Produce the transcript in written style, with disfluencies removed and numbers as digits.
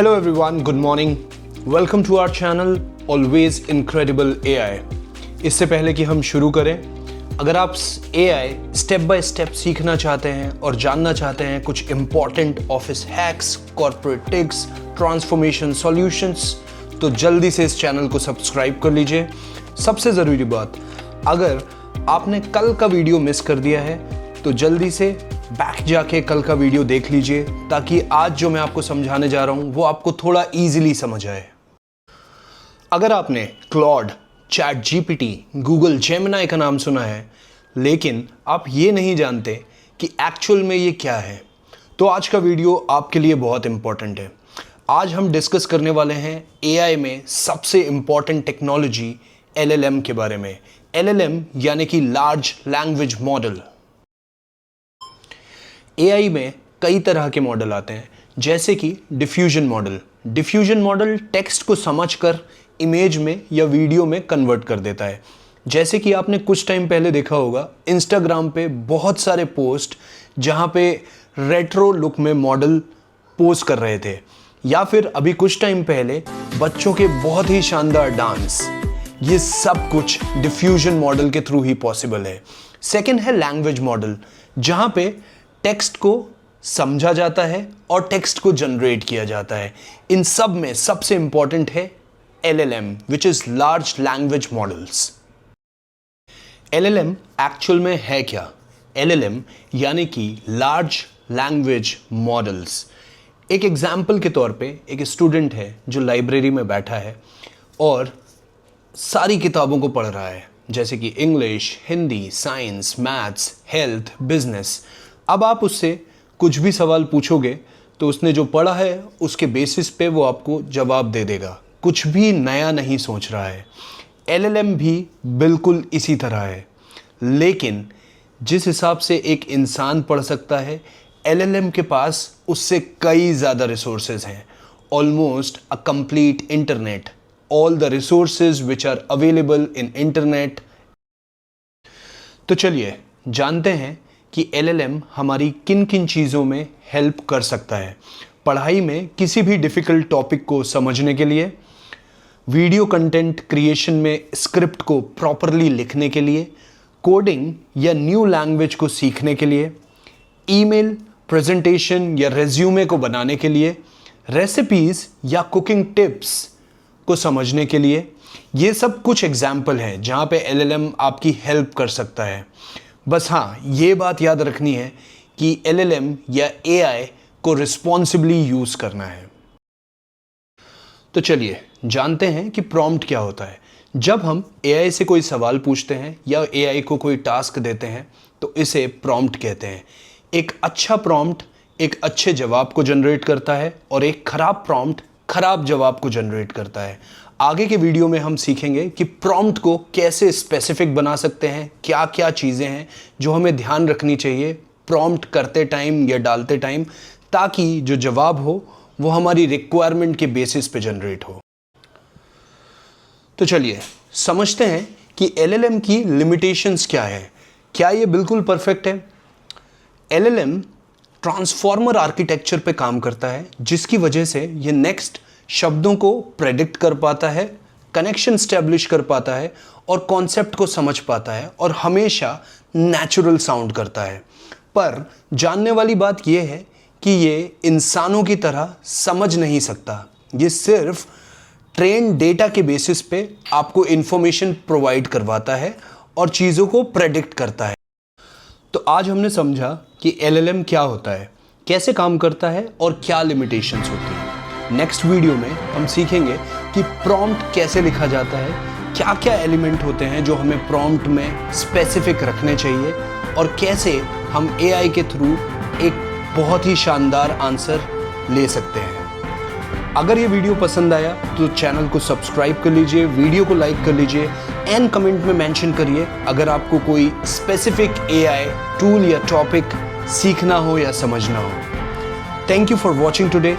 Hello everyone, good morning. Welcome to our channel Always Incredible AI. इससे पहले कि हम शुरू करें, अगर आप AI स्टेप बाय स्टेप सीखना चाहते हैं और जानना चाहते हैं कुछ important office hacks, corporate tips, transformation solutions, तो जल्दी से इस चैनल को सब्सक्राइब कर लीजिए। सबसे ज़रूरी बात, अगर आपने कल का वीडियो मिस कर दिया है तो जल्दी से बैक जाके कल का वीडियो देख लीजिए ताकि आज जो मैं आपको समझाने जा रहा हूं वो आपको थोड़ा इजीली समझ आए। अगर आपने Claude, chat GPT, Google Gemini का नाम सुना है लेकिन आप ये नहीं जानते कि एक्चुअल में ये क्या है, तो आज का वीडियो आपके लिए बहुत इंपॉर्टेंट है। आज हम डिस्कस करने वाले हैं एआई में सबसे इंपॉर्टेंट टेक्नोलॉजी LLM के बारे में। LLM यानी कि लार्ज लैंग्वेज मॉडल। AI में कई तरह के मॉडल आते हैं, जैसे कि diffusion model. Diffusion model text को समझकर इमेज में या वीडियो में कन्वर्ट कर देता है। जैसे कि आपने कुछ टाइम पहले देखा होगा इंस्टाग्राम पे बहुत सारे पोस्ट जहां पे रेट्रो लुक में मॉडल पोस्ट कर रहे थे, या फिर अभी कुछ टाइम पहले बच्चों के बहुत ही शानदार डांस। ये सब कुछ डिफ्यूजन मॉडल के थ्रू ही पॉसिबल है। सेकंड है लैंग्वेज मॉडल, जहां पे टेक्स्ट को समझा जाता है और टेक्स्ट को जनरेट किया जाता है। इन सब में सबसे इंपॉर्टेंट है LLM, which is large language models. LLM actual में है क्या? LLM यानी कि लार्ज लैंग्वेज मॉडल्स। एक एग्जाम्पल के तौर पे एक स्टूडेंट है जो लाइब्रेरी में बैठा है और सारी किताबों को पढ़ रहा है, जैसे कि English, Hindi, science, maths, health, business. अब आप उससे कुछ भी सवाल पूछोगे तो उसने जो पढ़ा है उसके बेसिस पे वो आपको जवाब दे देगा, कुछ भी नया नहीं सोच रहा है। LLM भी बिल्कुल इसी तरह है, लेकिन जिस हिसाब से एक इंसान पढ़ सकता है, LLM के पास उससे कई ज़्यादा रिसोर्सेज हैं। Almost a complete internet, all the resources which are available in internet. तो चलिए जानते हैं कि LLM हमारी किन किन चीज़ों में हेल्प कर सकता है। पढ़ाई में किसी भी डिफ़िकल्ट टॉपिक को समझने के लिए, वीडियो कंटेंट क्रिएशन में स्क्रिप्ट को प्रॉपरली लिखने के लिए, कोडिंग या न्यू लैंग्वेज को सीखने के लिए, ईमेल, प्रेजेंटेशन या रेज्यूमे को बनाने के लिए, रेसिपीज़ या कुकिंग टिप्स को समझने के लिए। ये सब कुछ एग्जाम्पल हैं जहाँ पे LLM आपकी हेल्प कर सकता है। बस हाँ, ये बात याद रखनी है कि LLM या AI को रिस्पॉन्सिबली यूज़ करना है। तो चलिए जानते हैं कि प्रॉम्प्ट क्या होता है। जब हम AI से कोई सवाल पूछते हैं या AI को कोई टास्क देते हैं तो इसे प्रॉम्प्ट कहते हैं। एक अच्छा प्रॉम्प्ट एक अच्छे जवाब को जनरेट करता है और एक खराब प्रॉम्प्ट खराब जवाब को जनरेट करता है। आगे के वीडियो में हम सीखेंगे कि प्रॉम्प्ट को कैसे स्पेसिफिक बना सकते हैं, क्या क्या चीज़ें हैं जो हमें ध्यान रखनी चाहिए प्रॉम्प्ट करते टाइम या डालते टाइम, ताकि जो जवाब हो वो हमारी रिक्वायरमेंट के बेसिस पे जनरेट हो। तो चलिए समझते हैं कि LLM की लिमिटेशंस क्या है। क्या ये बिल्कुल परफेक्ट है? LLM ट्रांसफॉर्मर आर्किटेक्चर पे काम करता है, जिसकी वजह से ये नेक्स्ट शब्दों को प्रेडिक्ट कर पाता है, कनेक्शन स्टैब्लिश कर पाता है और कॉन्सेप्ट को समझ पाता है और हमेशा नेचुरल साउंड करता है। पर जानने वाली बात यह है कि ये इंसानों की तरह समझ नहीं सकता। ये सिर्फ ट्रेन डेटा के बेसिस पे आपको इंफॉर्मेशन प्रोवाइड करवाता है और चीज़ों को प्रेडिक्ट करता है। तो आज हमने समझा कि LLM क्या होता है, कैसे काम करता है और क्या लिमिटेशंस होती हैं। नेक्स्ट वीडियो में हम सीखेंगे कि प्रॉम्प्ट कैसे लिखा जाता है, क्या क्या एलिमेंट होते हैं जो हमें प्रॉम्प्ट में स्पेसिफिक रखने चाहिए और कैसे हम AI के थ्रू एक बहुत ही शानदार आंसर ले सकते हैं। अगर ये वीडियो पसंद आया तो चैनल को सब्सक्राइब कर लीजिए, वीडियो को लाइक कर लीजिए एंड कमेंट में मेंशन करिए अगर आपको कोई स्पेसिफिक AI टूल या टॉपिक सीखना हो या समझना हो। Thank you for watching today.